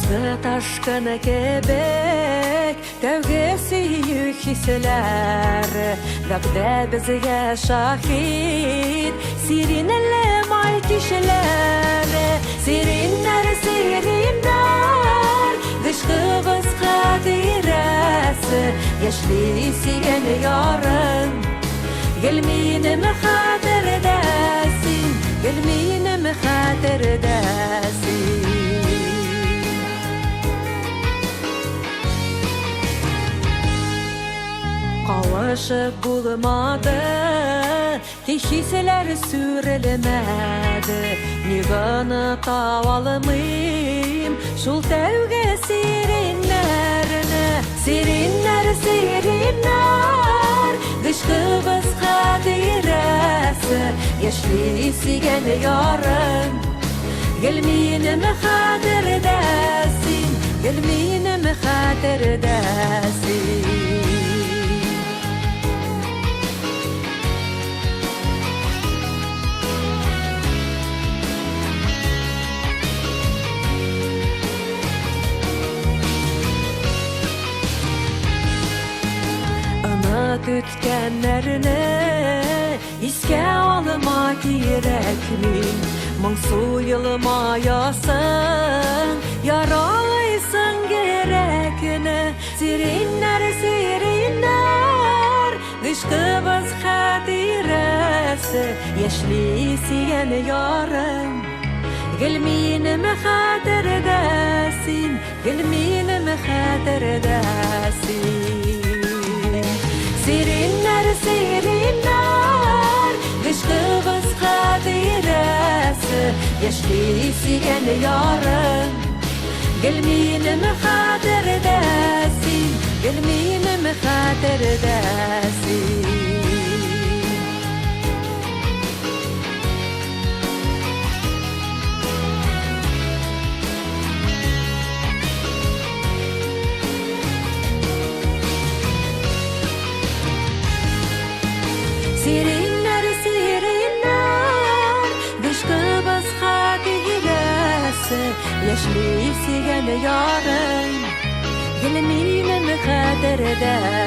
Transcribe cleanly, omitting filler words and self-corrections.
Nazlı taşkını kebek Tevgesi yükhisler Vakde bizge şahit Sirinele may kişiler Sirinler sirinler Dışkı kadiresi Yaşlı sigen yarın Gelmeyine mi hater edersin Gelmeyine mi hater edersin Kavuşup bulmadı Hisseler sürülemedi Nigana tavalımıyım Şul tevge sirinlerine Sirinler sirinler Dışkı biz kadiresi Yaşlı sigen yarın Gelmeyine mi hater edersin Gelmeyine mi hater edersin Tütkenlerine iske alma gerek mi? Mangsu yılıma yasın Yaralıysın gerekine Sirinler sirinler Dışkı biz hadiresi Yaşlı siyen yarın Gelmeyine mi hater edersin Gelmeyine mi hater edersin Sirinler sirinler Dışkı biz kadiresi Yaşlı sigen yarın Gelmeyine mi hater edersin Gelmeyine mi hater edersin Sirinler sirinler Dışkı biz kadiresi Yaşlı sigen yarın Gelmeyine mi hater eder